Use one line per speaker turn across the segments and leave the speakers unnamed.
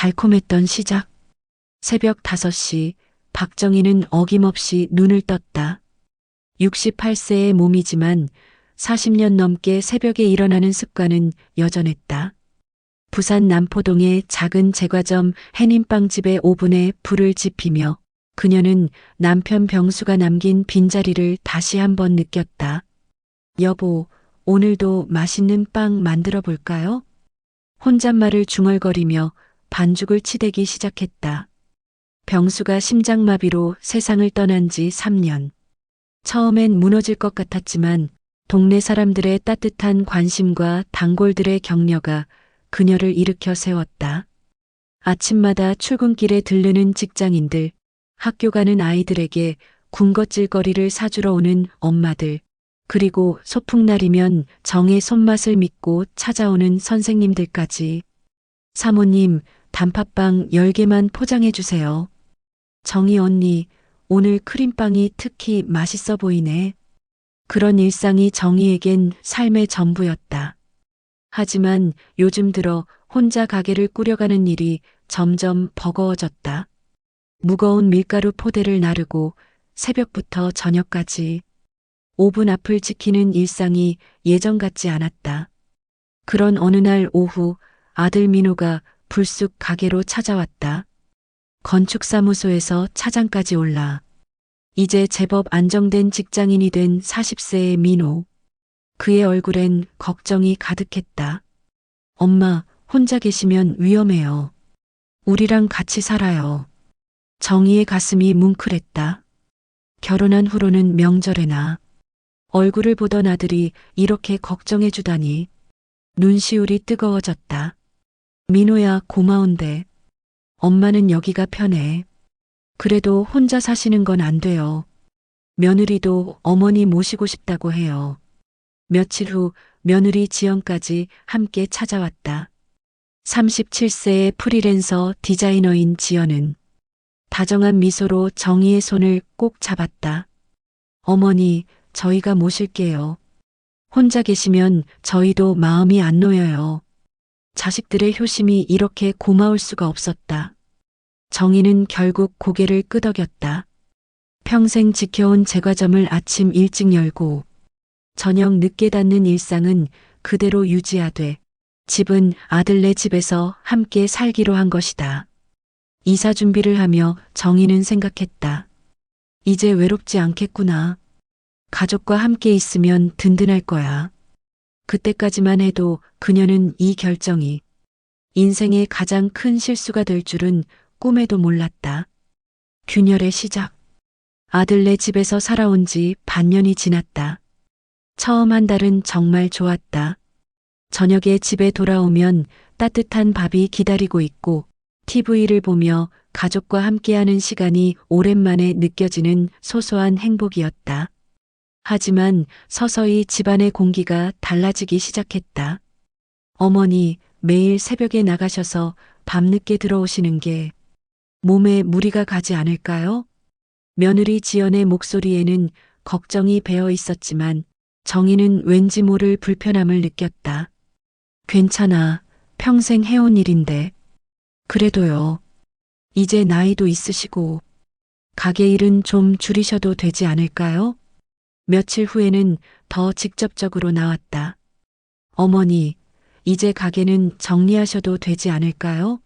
달콤했던 시작. 새벽 5시 박정희는 어김없이 눈을 떴다. 68세의 몸이지만 40년 넘게 새벽에 일어나는 습관은 여전했다. 부산 남포동의 작은 제과점 해님빵집의 오븐에 불을 지피며 그녀는 남편 병수가 남긴 빈자리를 다시 한번 느꼈다. 여보, 오늘도 맛있는 빵 만들어 볼까요? 혼잣말을 중얼거리며 반죽을 치대기 시작했다. 병수가 심장마비로 세상을 떠난 지 3년. 처음엔 무너질 것 같았지만 동네 사람들의 따뜻한 관심과 단골들의 격려가 그녀를 일으켜 세웠다. 아침마다 출근길에 들르는 직장인들, 학교 가는 아이들에게 군것질거리를 사주러 오는 엄마들, 그리고 소풍날이면 정의 손맛을 믿고 찾아오는 선생님들까지. 사모님, 단팥빵 10개만 포장해 주세요. 정희 언니, 오늘 크림빵이 특히 맛있어 보이네. 그런 일상이 정희에겐 삶의 전부였다. 하지만 요즘 들어 혼자 가게를 꾸려가는 일이 점점 버거워졌다. 무거운 밀가루 포대를 나르고 새벽부터 저녁까지 오븐 앞을 지키는 일상이 예전 같지 않았다. 그런 어느 날 오후 아들 민호가 불쑥 가게로 찾아왔다. 건축사무소에서 차장까지 올라 이제 제법 안정된 직장인이 된 40세의 민호. 그의 얼굴엔 걱정이 가득했다. 엄마, 혼자 계시면 위험해요. 우리랑 같이 살아요. 정희의 가슴이 뭉클했다. 결혼한 후로는 명절에나 얼굴을 보던 아들이 이렇게 걱정해 주다니. 눈시울이 뜨거워졌다. 민호야, 고마운데 엄마는 여기가 편해. 그래도 혼자 사시는 건 안 돼요. 며느리도 어머니 모시고 싶다고 해요. 며칠 후 며느리 지연까지 함께 찾아왔다. 37세의 프리랜서 디자이너인 지연은 다정한 미소로 정희의 손을 꼭 잡았다. 어머니, 저희가 모실게요. 혼자 계시면 저희도 마음이 안 놓여요. 자식들의 효심이 이렇게 고마울 수가 없었다. 정희는 결국 고개를 끄덕였다. 평생 지켜온 제과점을 아침 일찍 열고 저녁 늦게 닫는 일상은 그대로 유지하되 집은 아들네 집에서 함께 살기로 한 것이다. 이사 준비를 하며 정희는 생각했다. 이제 외롭지 않겠구나. 가족과 함께 있으면 든든할 거야. 그때까지만 해도 그녀는 이 결정이 인생의 가장 큰 실수가 될 줄은 꿈에도 몰랐다. 균열의 시작. 아들네 집에서 살아온 지 반년이 지났다. 처음 한 달은 정말 좋았다. 저녁에 집에 돌아오면 따뜻한 밥이 기다리고 있고 TV를 보며 가족과 함께하는 시간이 오랜만에 느껴지는 소소한 행복이었다. 하지만 서서히 집안의 공기가 달라지기 시작했다. 어머니, 매일 새벽에 나가셔서 밤늦게 들어오시는 게 몸에 무리가 가지 않을까요? 며느리 지연의 목소리에는 걱정이 배어 있었지만 정희는 왠지 모를 불편함을 느꼈다. 괜찮아. 평생 해온 일인데. 그래도요. 이제 나이도 있으시고 가게 일은 좀 줄이셔도 되지 않을까요? 며칠 후에는 더 직접적으로 나왔다. 어머니, 이제 가게는 정리하셔도 되지 않을까요?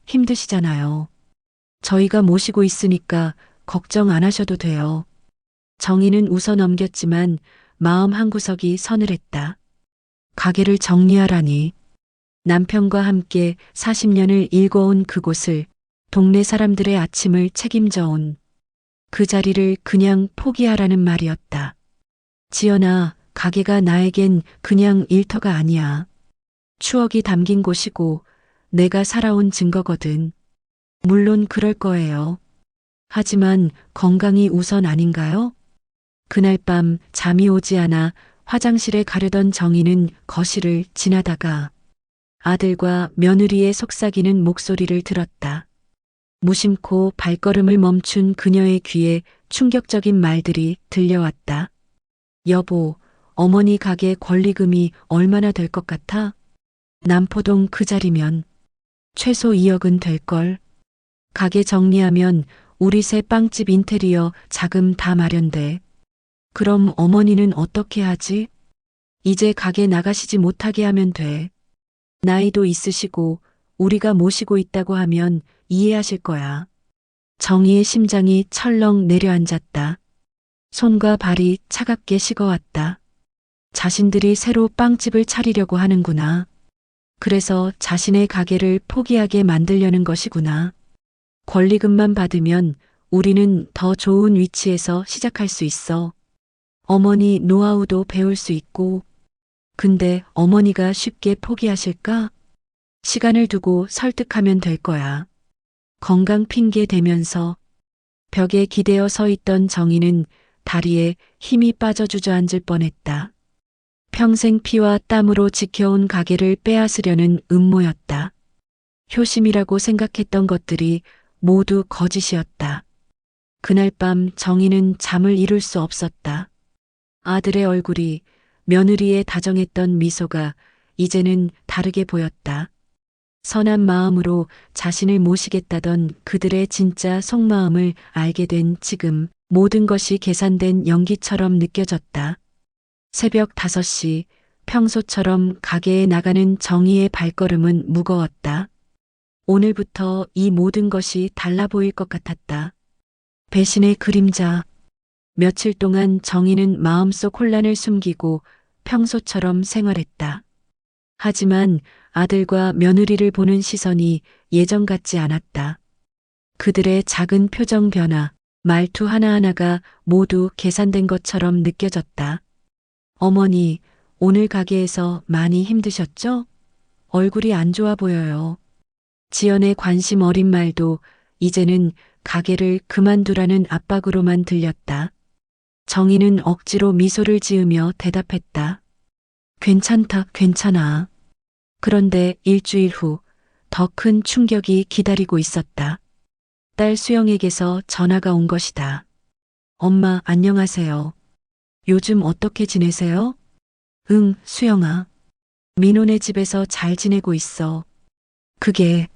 힘드시잖아요. 저희가 모시고 있으니까 걱정 안 하셔도 돼요. 정희는 웃어 넘겼지만 마음 한구석이 서늘했다. 가게를 정리하라니. 남편과 함께 40년을 일궈온 그곳을, 동네 사람들의 아침을 책임져온 그 자리를 그냥 포기하라는 말이었다. 지연아, 가게가 나에겐 그냥 일터가 아니야. 추억이 담긴 곳이고 내가 살아온 증거거든. 물론 그럴 거예요. 하지만 건강이 우선 아닌가요? 그날 밤 잠이 오지 않아 화장실에 가려던 정희는 거실을 지나다가 아들과 며느리의 속삭이는 목소리를 들었다. 무심코 발걸음을 멈춘 그녀의 귀에 충격적인 말들이 들려왔다. 여보, 어머니 가게 권리금이 얼마나 될 것 같아? 남포동 그 자리면. 최소 2억은 될걸. 가게 정리하면 우리 새 빵집 인테리어 자금 다 마련돼. 그럼 어머니는 어떻게 하지? 이제 가게 나가시지 못하게 하면 돼. 나이도 있으시고 우리가 모시고 있다고 하면 이해하실 거야. 정희의 심장이 철렁 내려앉았다. 손과 발이 차갑게 식어왔다. 자신들이 새로 빵집을 차리려고 하는구나. 그래서 자신의 가게를 포기하게 만들려는 것이구나. 권리금만 받으면 우리는 더 좋은 위치에서 시작할 수 있어. 어머니 노하우도 배울 수 있고. 근데 어머니가 쉽게 포기하실까? 시간을 두고 설득하면 될 거야. 건강 핑계 대면서 벽에 기대어 서 있던 정희는 다리에 힘이 빠져 주저앉을 뻔했다. 평생 피와 땀으로 지켜온 가게를 빼앗으려는 음모였다. 효심이라고 생각했던 것들이 모두 거짓이었다. 그날 밤 정희는 잠을 이룰 수 없었다. 아들의 얼굴이, 며느리의 다정했던 미소가 이제는 다르게 보였다. 선한 마음으로 자신을 모시겠다던 그들의 진짜 속마음을 알게 된 지금 모든 것이 계산된 연기처럼 느껴졌다. 새벽 5시, 평소처럼 가게에 나가는 정희의 발걸음은 무거웠다. 오늘부터 이 모든 것이 달라 보일 것 같았다. 배신의 그림자. 며칠 동안 정희는 마음속 혼란을 숨기고 평소처럼 생활했다. 하지만 아들과 며느리를 보는 시선이 예전 같지 않았다. 그들의 작은 표정 변화, 말투 하나하나가 모두 계산된 것처럼 느껴졌다. 어머니, 오늘 가게에서 많이 힘드셨죠? 얼굴이 안 좋아 보여요. 지연의 관심 어린 말도 이제는 가게를 그만두라는 압박으로만 들렸다. 정희는 억지로 미소를 지으며 대답했다. 괜찮다, 괜찮아. 그런데 일주일 후 더 큰 충격이 기다리고 있었다. 딸 수영에게서 전화가 온 것이다. 엄마, 안녕하세요. 요즘 어떻게 지내세요? 응, 수영아. 민호네 집에서 잘 지내고 있어. 그게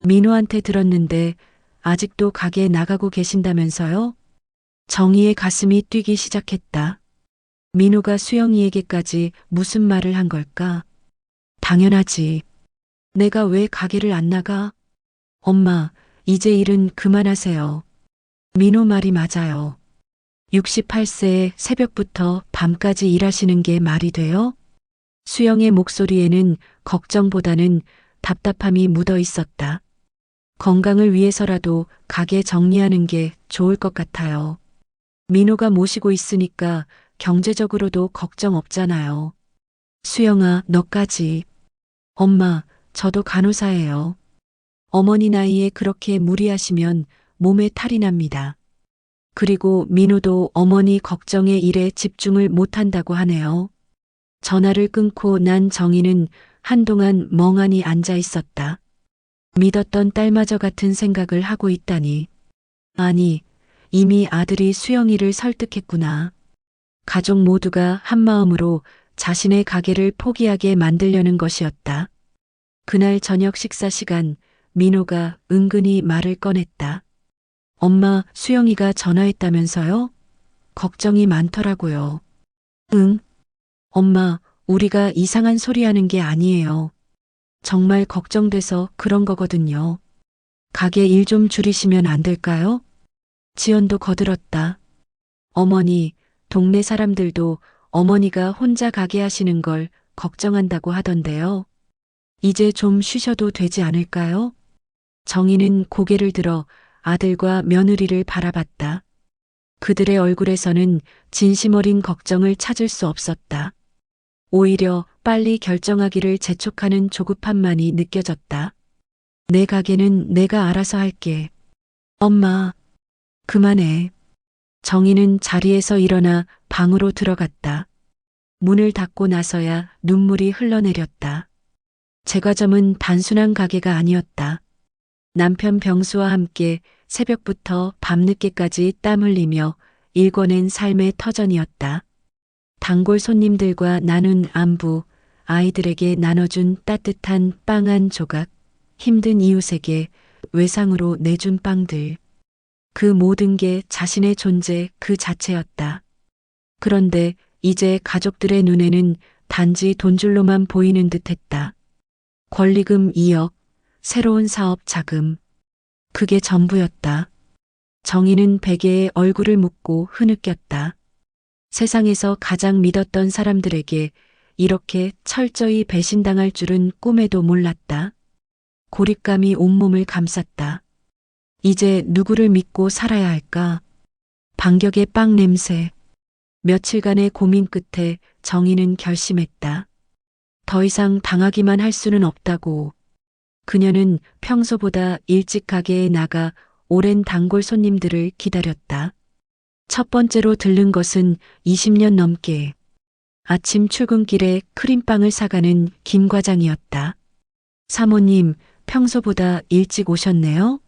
민호한테 들었는데 아직도 가게 나가고 계신다면서요? 정희의 가슴이 뛰기 시작했다. 민호가 수영이에게까지 무슨 말을 한 걸까? 당연하지. 내가 왜 가게를 안 나가? 엄마, 이제 일은 그만하세요. 민호 말이 맞아요. 68세에 새벽부터 밤까지 일하시는 게 말이 돼요? 수영의 목소리에는 걱정보다는 답답함이 묻어 있었다. 건강을 위해서라도 가게 정리하는 게 좋을 것 같아요. 민호가 모시고 있으니까 경제적으로도 걱정 없잖아요. 수영아, 너까지. 엄마, 저도 간호사예요. 어머니 나이에 그렇게 무리하시면 몸에 탈이 납니다. 그리고 민호도 어머니 걱정에 일에 집중을 못한다고 하네요. 전화를 끊고 난 정희는 한동안 멍하니 앉아 있었다. 믿었던 딸마저 같은 생각을 하고 있다니. 아니, 이미 아들이 수영이를 설득했구나. 가족 모두가 한마음으로 자신의 가게를 포기하게 만들려는 것이었다. 그날 저녁 식사 시간, 민호가 은근히 말을 꺼냈다. 엄마, 수영이가 전화했다면서요? 걱정이 많더라고요. 응. 엄마, 우리가 이상한 소리 하는 게 아니에요. 정말 걱정돼서 그런 거거든요. 가게 일 좀 줄이시면 안 될까요? 지연도 거들었다. 어머니, 동네 사람들도 어머니가 혼자 가게 하시는 걸 걱정한다고 하던데요. 이제 좀 쉬셔도 되지 않을까요? 정희는 고개를 들어 아들과 며느리를 바라봤다. 그들의 얼굴에서는 진심 어린 걱정을 찾을 수 없었다. 오히려 빨리 결정하기를 재촉하는 조급함만이 느껴졌다. 내 가게는 내가 알아서 할게. 엄마, 그만해. 정희는 자리에서 일어나 방으로 들어갔다. 문을 닫고 나서야 눈물이 흘러내렸다. 제과점은 단순한 가게가 아니었다. 남편 병수와 함께 새벽부터 밤늦게까지 땀 흘리며 일궈낸 삶의 터전이었다. 단골 손님들과 나눈 안부, 아이들에게 나눠준 따뜻한 빵 한 조각, 힘든 이웃에게 외상으로 내준 빵들. 그 모든 게 자신의 존재 그 자체였다. 그런데 이제 가족들의 눈에는 단지 돈줄로만 보이는 듯했다. 권리금 2억, 새로운 사업 자금. 그게 전부였다. 정희는 베개에 얼굴을 묻고 흐느꼈다. 세상에서 가장 믿었던 사람들에게 이렇게 철저히 배신당할 줄은 꿈에도 몰랐다. 고립감이 온몸을 감쌌다. 이제 누구를 믿고 살아야 할까? 반격의 빵 냄새. 며칠간의 고민 끝에 정희는 결심했다. 더 이상 당하기만 할 수는 없다고. 그녀는 평소보다 일찍 가게에 나가 오랜 단골 손님들을 기다렸다. 첫 번째로 들른 것은 20년 넘게 아침 출근길에 크림빵을 사가는 김 과장이었다. 사모님, 평소보다 일찍 오셨네요?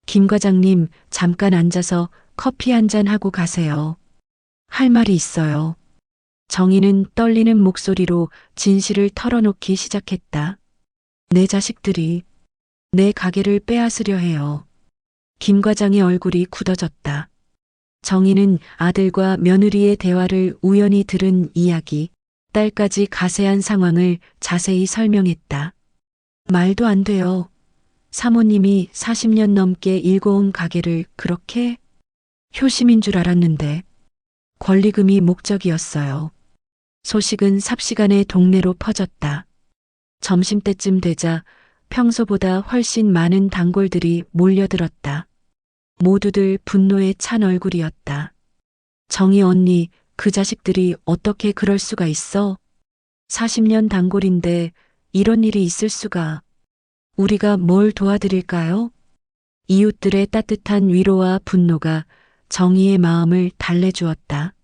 김 과장님, 잠깐 앉아서 커피 한 잔 하고 가세요. 할 말이 있어요. 정희는 떨리는 목소리로 진실을 털어놓기 시작했다. 내 자식들이 내 가게를 빼앗으려 해요. 김 과장의 얼굴이 굳어졌다. 정희는 아들과 며느리의 대화를 우연히 들은 이야기, 딸까지 가세한 상황을 자세히 설명했다. 말도 안 돼요. 사모님이 40년 넘게 일궈온 가게를 그렇게 효심인 줄 알았는데 권리금이 목적이었어요. 소식은 삽시간에 동네로 퍼졌다. 점심때쯤 되자 평소보다 훨씬 많은 단골들이 몰려들었다. 모두들 분노에 찬 얼굴이었다. 정희 언니, 그 자식들이 어떻게 그럴 수가 있어? 40년 단골인데 이런 일이 있을 수가. 우리가 뭘 도와드릴까요? 이웃들의 따뜻한 위로와 분노가 정희의 마음을 달래주었다.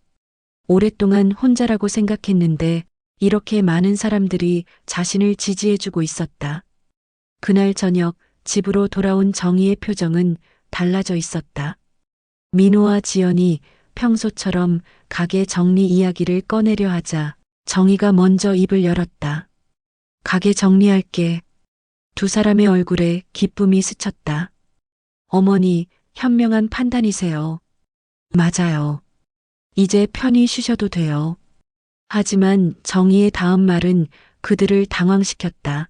오랫동안 혼자라고 생각했는데 이렇게 많은 사람들이 자신을 지지해주고 있었다. 그날 저녁 집으로 돌아온 정희의 표정은 달라져 있었다. 민호와 지연이 평소처럼 가게 정리 이야기를 꺼내려 하자 정희가 먼저 입을 열었다. 가게 정리할게. 두 사람의 얼굴에 기쁨이 스쳤다. 어머니, 현명한 판단이세요. 맞아요. 이제 편히 쉬셔도 돼요. 하지만 정희의 다음 말은 그들을 당황시켰다.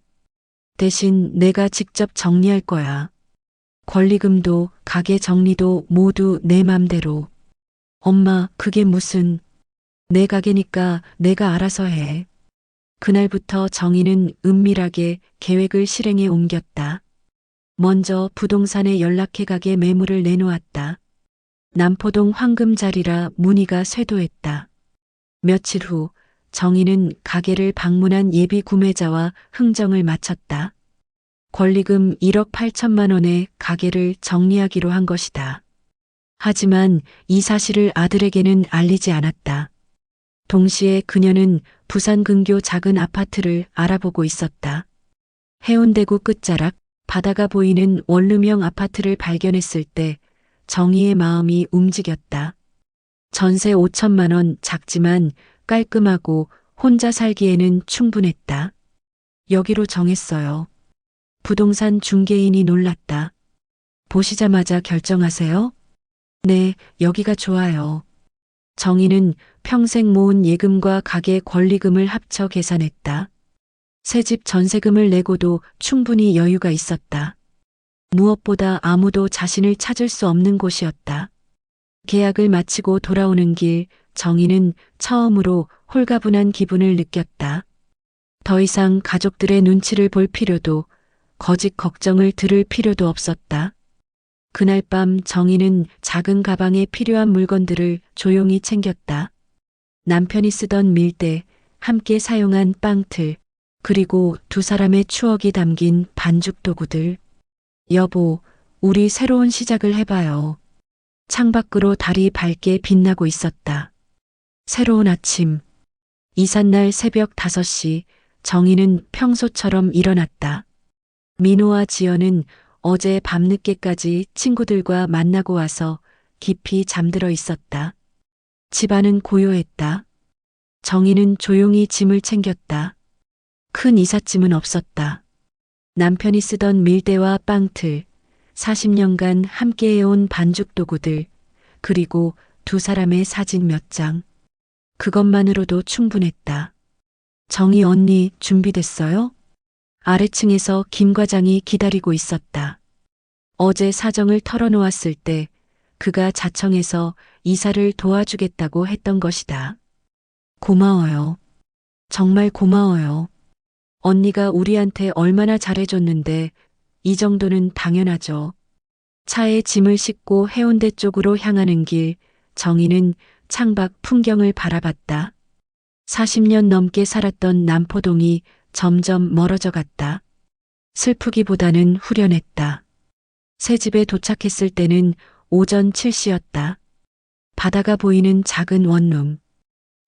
대신 내가 직접 정리할 거야. 권리금도 가게 정리도 모두 내 맘대로. 엄마, 그게 무슨. 내 가게니까 내가 알아서 해. 그날부터 정희는 은밀하게 계획을 실행에 옮겼다. 먼저 부동산에 연락해 가게 매물을 내놓았다. 남포동 황금자리라 문의가 쇄도했다. 며칠 후 정희는 가게를 방문한 예비 구매자와 흥정을 마쳤다. 권리금 1억 8천만 원에 가게를 정리하기로 한 것이다. 하지만 이 사실을 아들에게는 알리지 않았다. 동시에 그녀는 부산 근교 작은 아파트를 알아보고 있었다. 해운대구 끝자락 바다가 보이는 원룸형 아파트를 발견했을 때 정희의 마음이 움직였다. 전세 5천만 원 작지만 깔끔하고 혼자 살기에는 충분했다. 여기로 정했어요. 부동산 중개인이 놀랐다. 보시자마자 결정하세요? 네, 여기가 좋아요. 정희는 평생 모은 예금과 가게 권리금을 합쳐 계산했다. 새집 전세금을 내고도 충분히 여유가 있었다. 무엇보다 아무도 자신을 찾을 수 없는 곳이었다. 계약을 마치고 돌아오는 길, 정희는 처음으로 홀가분한 기분을 느꼈다. 더 이상 가족들의 눈치를 볼 필요도, 거짓 걱정을 들을 필요도 없었다. 그날 밤 정희는 작은 가방에 필요한 물건들을 조용히 챙겼다. 남편이 쓰던 밀대, 함께 사용한 빵틀, 그리고 두 사람의 추억이 담긴 반죽 도구들. 여보, 우리 새로운 시작을 해봐요. 창밖으로 달이 밝게 빛나고 있었다. 새로운 아침. 이삿날 새벽 5시 정희는 평소처럼 일어났다. 민호와 지연은 어제 밤늦게까지 친구들과 만나고 와서 깊이 잠들어 있었다. 집안은 고요했다. 정희는 조용히 짐을 챙겼다. 큰 이삿짐은 없었다. 남편이 쓰던 밀대와 빵틀, 40년간 함께해온 반죽 도구들, 그리고 두 사람의 사진 몇 장. 그것만으로도 충분했다. 정희 언니 준비됐어요? 아래층에서 김 과장이 기다리고 있었다. 어제 사정을 털어놓았을 때 그가 자청해서 이사를 도와주겠다고 했던 것이다. 고마워요. 정말 고마워요. 언니가 우리한테 얼마나 잘해줬는데 이 정도는 당연하죠. 차에 짐을 싣고 해운대 쪽으로 향하는 길, 정희는 창밖 풍경을 바라봤다. 40년 넘게 살았던 남포동이 점점 멀어져 갔다. 슬프기보다는 후련했다. 새 집에 도착했을 때는 오전 7시였다. 바다가 보이는 작은 원룸.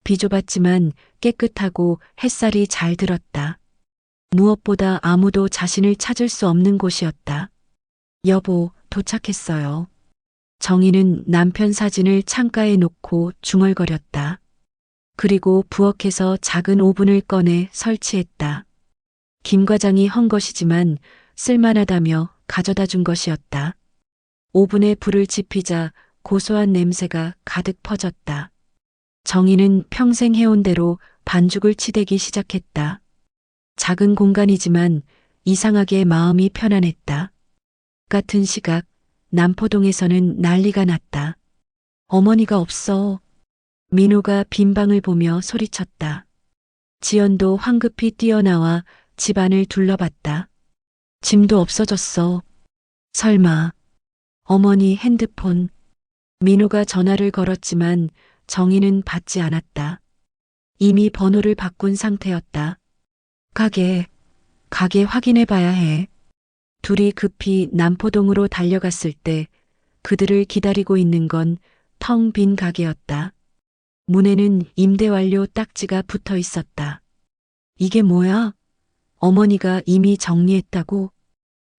비좁았지만 깨끗하고 햇살이 잘 들었다. 무엇보다 아무도 자신을 찾을 수 없는 곳이었다. 여보, 도착했어요. 정희는 남편 사진을 창가에 놓고 중얼거렸다. 그리고 부엌에서 작은 오븐을 꺼내 설치했다. 김 과장이 헌 것이지만 쓸만하다며 가져다 준 것이었다. 오븐에 불을 지피자 고소한 냄새가 가득 퍼졌다. 정희는 평생 해온 대로 반죽을 치대기 시작했다. 작은 공간이지만 이상하게 마음이 편안했다. 같은 시각 남포동에서는 난리가 났다. 어머니가 없어. 민호가 빈 방을 보며 소리쳤다. 지연도 황급히 뛰어나와 집안을 둘러봤다. 짐도 없어졌어. 설마. 어머니 핸드폰. 민호가 전화를 걸었지만 정희는 받지 않았다. 이미 번호를 바꾼 상태였다. 가게 확인해 봐야 해. 둘이 급히 남포동으로 달려갔을 때 그들을 기다리고 있는 건 텅 빈 가게였다. 문에는 임대 완료 딱지가 붙어 있었다. 이게 뭐야? 어머니가 이미 정리했다고?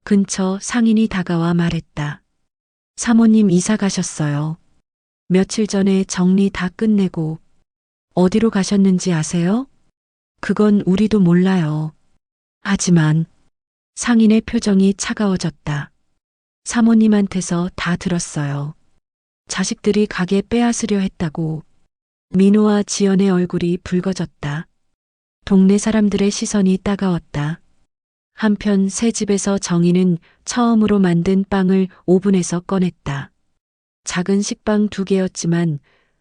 근처 상인이 다가와 말했다. 사모님 이사 가셨어요. 며칠 전에 정리 다 끝내고. 어디로 가셨는지 아세요? 그건 우리도 몰라요. 하지만 상인의 표정이 차가워졌다. 사모님한테서 다 들었어요. 자식들이 가게 빼앗으려 했다고. 민호와 지연의 얼굴이 붉어졌다. 동네 사람들의 시선이 따가웠다. 한편 새 집에서 정희는 처음으로 만든 빵을 오븐에서 꺼냈다. 작은 식빵 2개였지만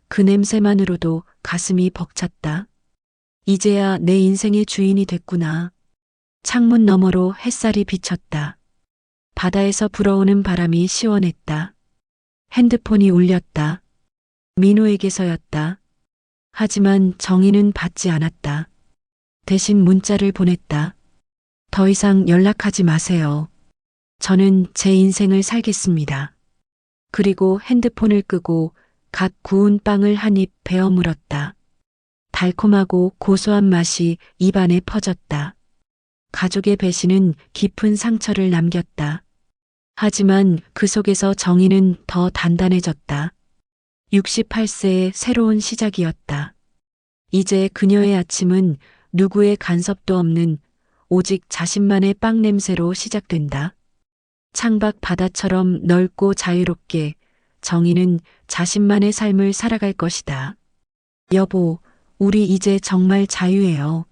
그 냄새만으로도 가슴이 벅찼다. 이제야 내 인생의 주인이 됐구나. 창문 너머로 햇살이 비쳤다. 바다에서 불어오는 바람이 시원했다. 핸드폰이 울렸다. 민호에게서였다. 하지만 정희는 받지 않았다. 대신 문자를 보냈다. 더 이상 연락하지 마세요. 저는 제 인생을 살겠습니다. 그리고 핸드폰을 끄고 갓 구운 빵을 한 입 베어 물었다. 달콤하고 고소한 맛이 입안에 퍼졌다. 가족의 배신은 깊은 상처를 남겼다. 하지만 그 속에서 정희는 더 단단해졌다. 68세의 새로운 시작이었다. 이제 그녀의 아침은 누구의 간섭도 없는 오직 자신만의 빵 냄새로 시작된다. 창밖 바다처럼 넓고 자유롭게 정희는 자신만의 삶을 살아갈 것이다. 여보, 우리 이제 정말 자유해요.